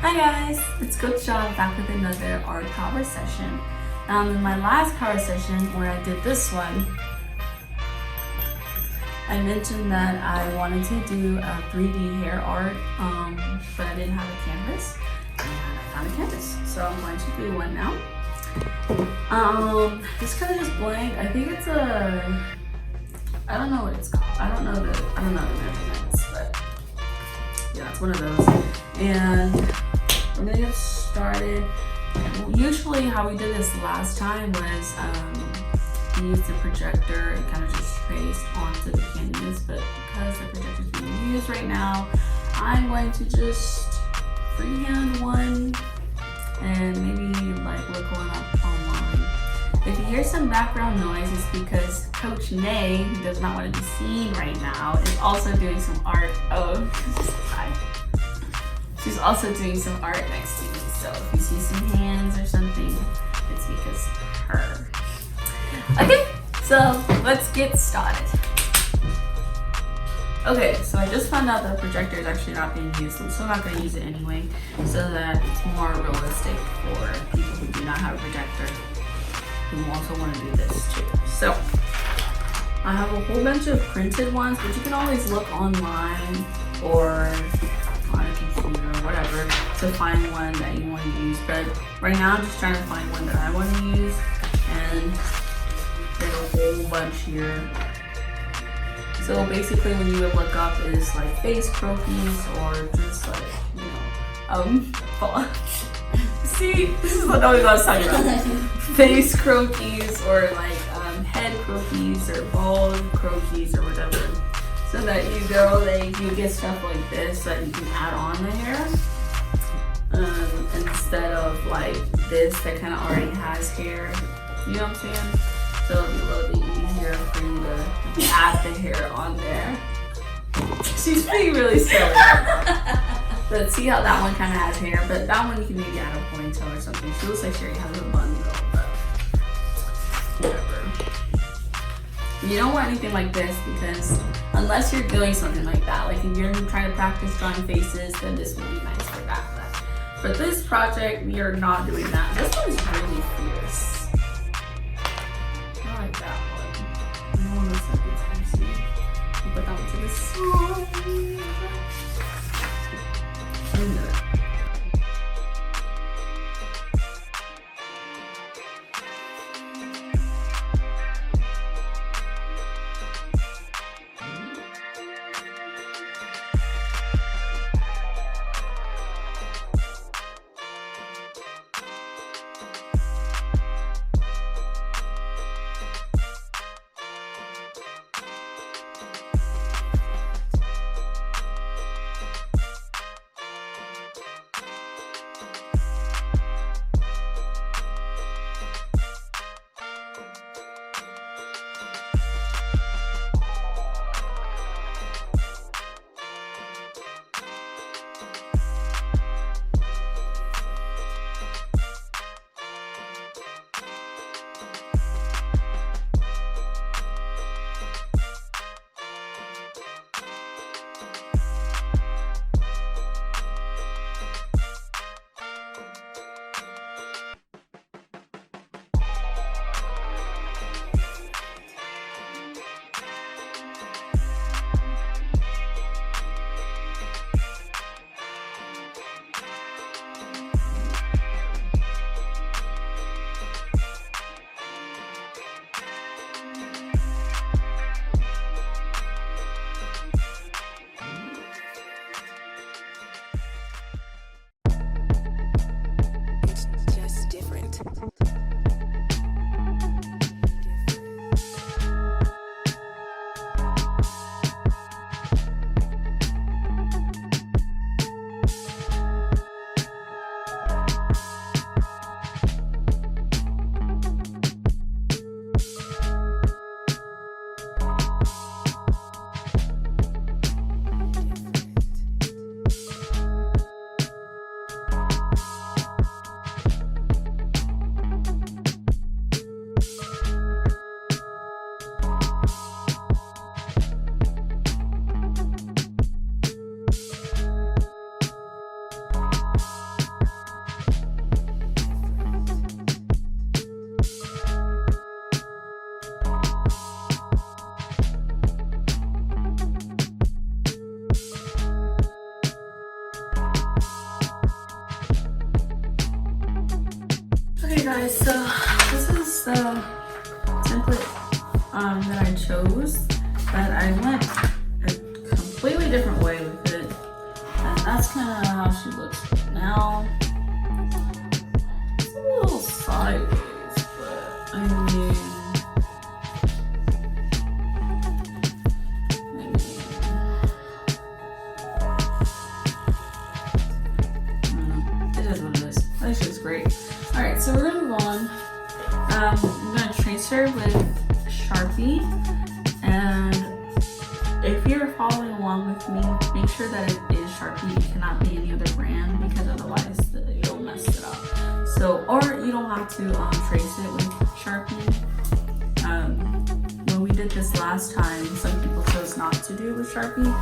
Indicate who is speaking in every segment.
Speaker 1: Hi guys, it's Coach Sha back with another P.O.W.E R session. In my last P.O.W.E R session where I did this one, I mentioned that I wanted to do a 3D hair art, but I didn't have a canvas, and I found a canvas, so I'm going to do one now. This kind of just blank. I think it's I don't know what it's called. I don't know the measurements, but yeah, it's one of those. And we're gonna get started. Usually how we did this last time was we used the projector and kind of just traced onto the canvas, but because the projector is being used right now, I'm going to just freehand one and maybe like look one up online. If you hear some background noise, it's because Coach Sha, who does not want to be seen right now, is also doing some art. Oh, hi. She's also doing some art next to me, so if you see some hands or something, it's because of her. Okay, so let's get started. Okay, so I just found out that the projector is actually not being used, so I'm still not going to use it anyway, so that it's more realistic for people who do not have a projector, who also want to do this too. So I have a whole bunch of printed ones, but you can always look online or on a computer or whatever to find one that you want to use. But right now I'm just trying to find one that I want to use, and there's a whole bunch here. So basically when you would look up is like face croquis or just like, you know, see, this is what I was talking about. Face croquis or like head croquis or bald croquis or whatever. So that you get stuff like this that you can add on the hair, instead of like this that kind of already has hair. You know what I'm saying? So it'll be a little bit easier for you to add the hair on there. She's being really silly. But see how that one kind of has hair, but that one you can maybe add a ponytail or something. She looks like she already has a bun though, but whatever. You don't want anything like this because unless you're doing something like that, like if you're trying to practice drawing faces, then this would be nice for that. But for this project, we are not doing that. This one is really fierce. I like that one. I want to set this one. I'll put that one to the side. Guys, so this is the template that I chose, but I went a completely different way with it, and that's kind of how she looks right now. It's a little sideways, but I mean, it is what it is. That shit's great. Alright, so we're gonna move on. I'm gonna trace her with Sharpie, and if you're following along with me, make sure that it is Sharpie. It cannot be any other brand, because otherwise you'll mess it up. So, or you don't have to trace it with Sharpie. When we did this last time, some people chose not to do it with Sharpie,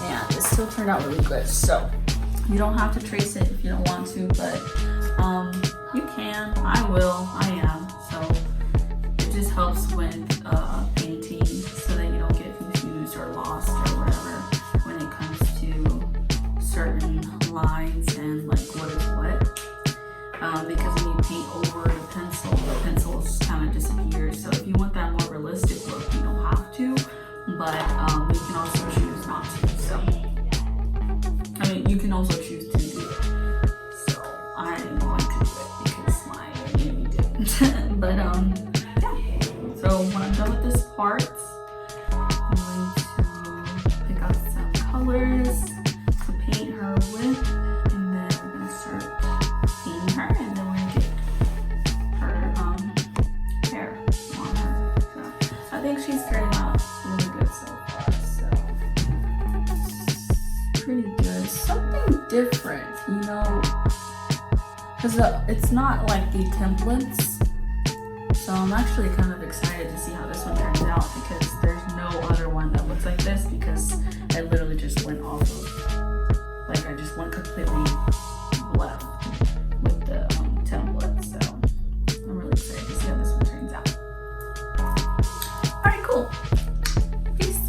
Speaker 1: and it still turned out really good. So you don't have to trace it if you don't want to, but you can. I will. I am. So it just helps with painting, so that you don't get confused or lost or whatever when it comes to certain lines and like what is what. Because when you paint over the pencil just kind of disappears. So if you want that more realistic look, you don't have to, but you can also choose not to. So I mean, you can also choose to do it. So I am going to do it because my enemy didn't. But yeah. So when I'm done with this part, I'm going to pick out some colors to paint her with, and then we're gonna start painting her, and then we're gonna get her hair on her. So I think she's turning out really good so far. So pretty good. Something different, you know, because it's not like the templates. So I'm actually kind of excited to see how this one turns out, because there's no other one that looks like this, because I literally just went off of, like, I just went completely left with the template. So I'm really excited to see how this one turns out. Alright, cool. Peace.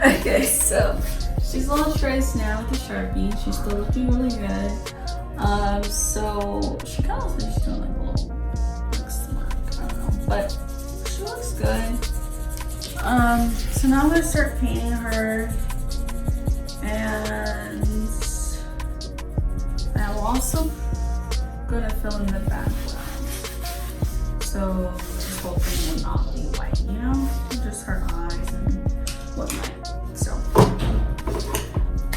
Speaker 1: Okay, so she's a little stressed now with the Sharpie. She's still looking really good. So she kind of looks like she's doing like a little like smirk. I don't know, but she looks good. So now I'm gonna start painting her, and I'm also gonna fill in the background. So this whole thing will not be white, you know, just her eyes and whatnot. So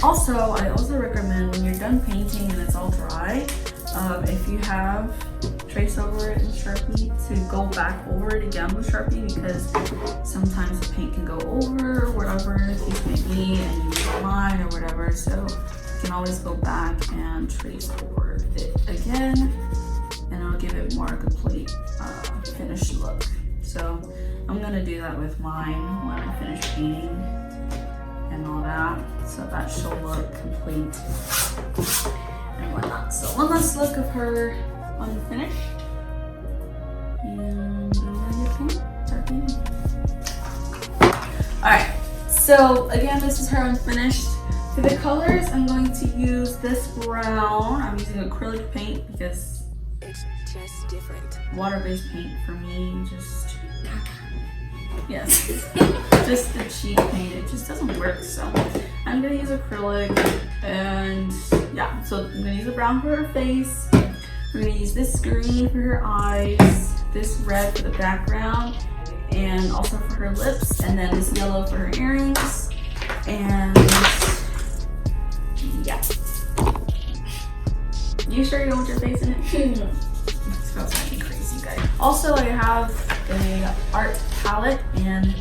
Speaker 1: also, I also recommend when you're done painting and it's all dry, if you have trace over it in Sharpie, to go back over it again with Sharpie, because sometimes the paint can go over or whatever the case may be, and you lose a line or whatever. So you can always go back and trace over it again, and it'll give it more complete finished look. So I'm gonna do that with mine when I finish painting and all that, so that she'll look complete and whatnot. So one last look of her unfinished, and start painting. Alright, so again, this is her unfinished. For the colors, I'm going to use this brown. I'm using acrylic paint because
Speaker 2: it's just different.
Speaker 1: Water-based paint for me, just yes, just the cheap paint, it just doesn't work. So I'm gonna use acrylic, and yeah, so I'm gonna use the brown for her face. We're gonna use this green for her eyes, this red for the background, and also for her lips, and then this yellow for her earrings, and yeah. You sure you don't want your face in it? It smells like crazy, guys. Also, I have a art palette and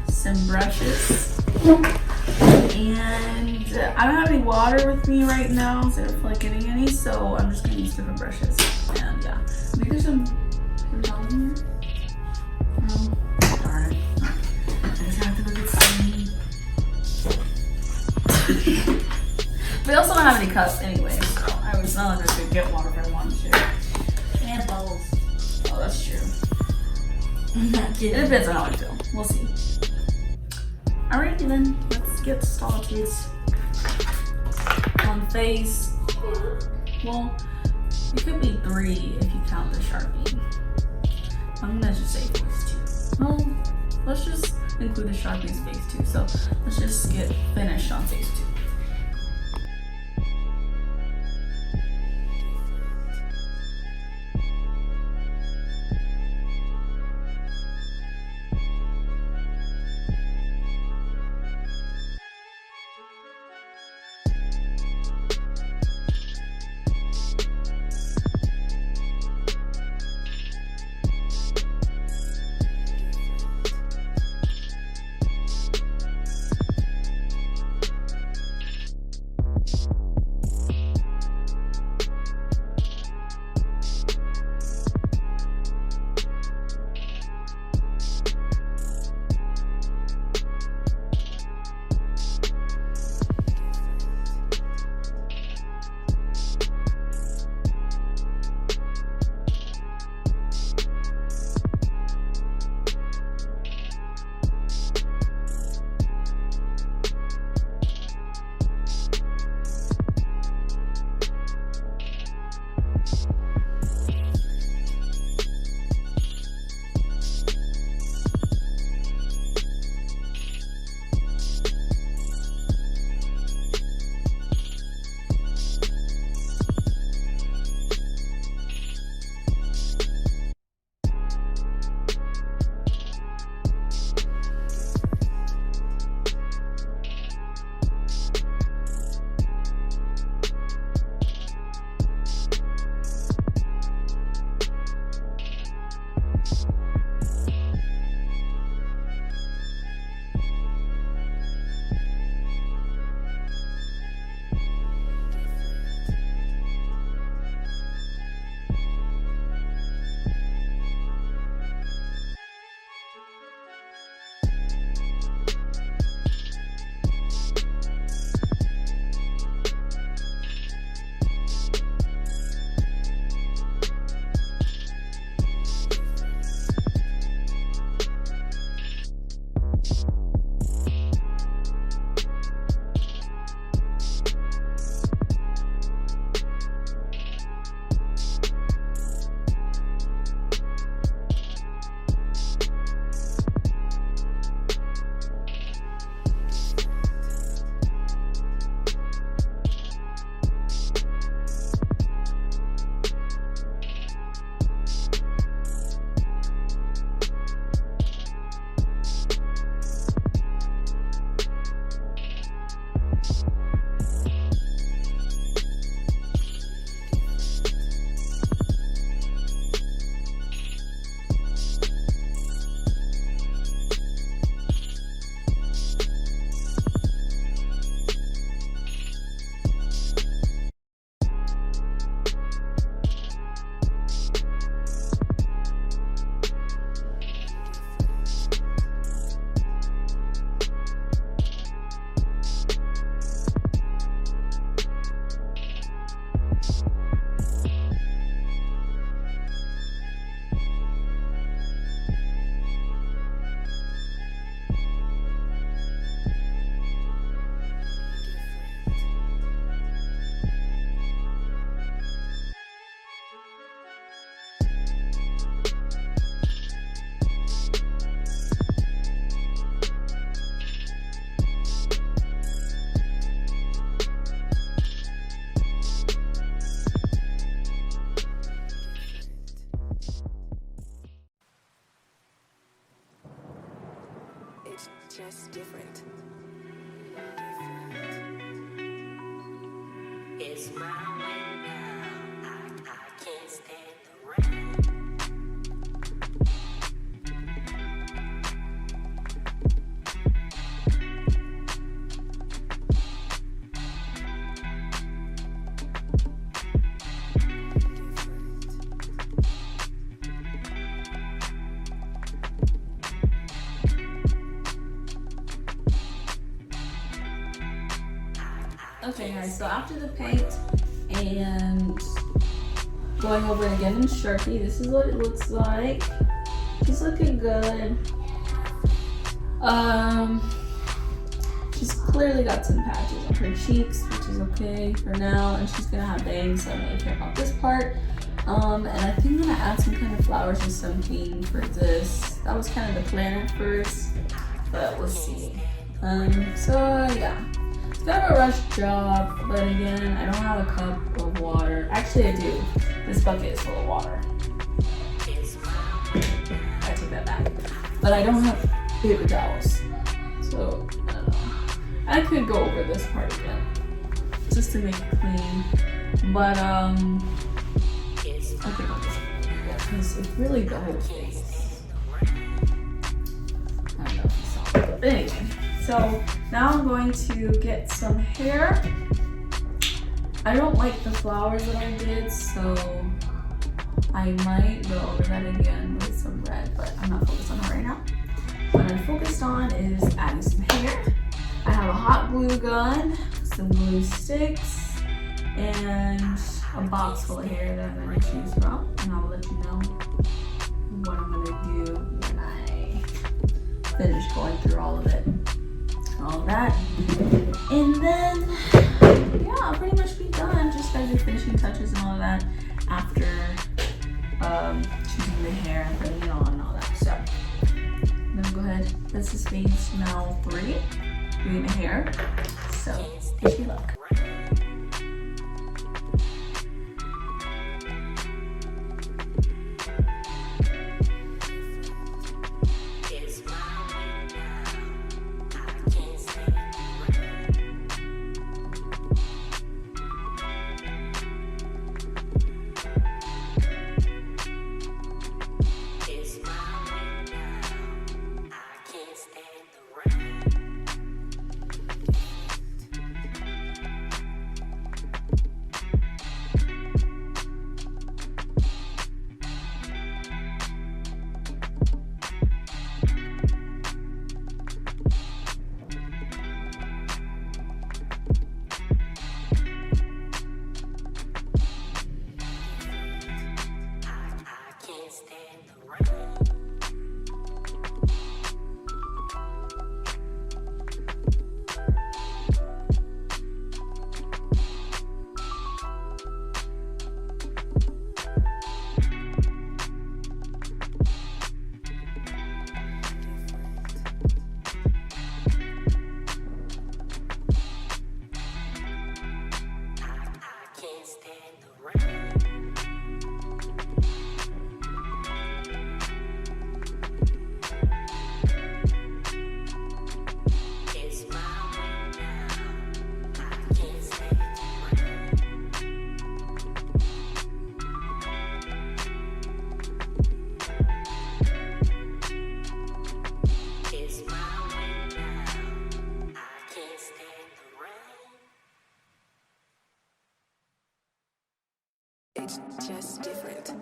Speaker 1: some brushes, and I don't have any water with me right now, so I don't feel like getting any, so I'm just gonna use different brushes. And yeah, maybe there's some paper towels in here. Darn it. I just have to look at some. We also don't have any cups anyway, so I was not like I could get water if I wanted to.
Speaker 3: And bubbles.
Speaker 1: Oh, that's true.
Speaker 3: I'm not
Speaker 1: It
Speaker 3: kidding.
Speaker 1: depends on how I feel. We'll see. Alrighty then, let's get started. On face, well, it could be 3 if you count the Sharpie. I'm gonna just say face 2. Well, let's just include the Sharpie's face 2. So let's just get finished on face 2. Okay guys, so after the paint and going over it again in Sharpie, this is what it looks like. She's looking good. She's clearly got some patches on her cheeks, which is okay for now, and she's gonna have bangs, so I don't really care about this part. And I think I'm gonna add some kind of flowers or something for this. That was kind of the plan at first, but we'll see. So yeah. Kind of a rush job, but again, I don't have a cup of water. Actually, I do. This bucket is full of water. I take that back. But I don't have paper towels. So, I don't know. I could go over this part again, just to make it clean. But, I think I'll just, because it's really the whole face. I don't know if you saw it. But anyway. So now I'm going to get some hair. I don't like the flowers that I did, so I might go over that again with some red, but I'm not focused on that right now. What I'm focused on is adding some hair. I have a hot glue gun, some glue sticks, and a box full of hair that I'm going to choose from, and I'll let you know what I'm going to do when I finish going through all of it. All that, and then yeah, I'll pretty much be done. Just gotta do finishing touches and all of that after choosing the hair and putting it on and all that. So I'm gonna go ahead. This is phase now 3, doing the hair. So wish me luck.
Speaker 2: It's just different.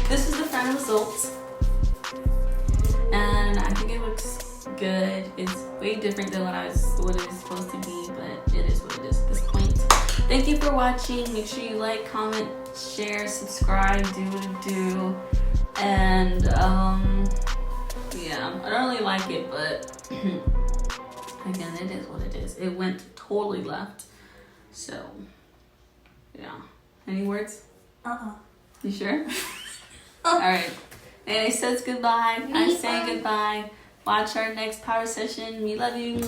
Speaker 1: this is the final results. And I think it looks good. It's way different than what it was supposed to be, but it is what it is at this point. Thank you for watching. Make sure you like, comment, share, subscribe, do what it do. And yeah, I don't really like it, but again, it is what it is. It went totally left. So yeah. Any words? You sure? Alright. Annie says goodbye. I say goodbye. Watch our next power session. We love you.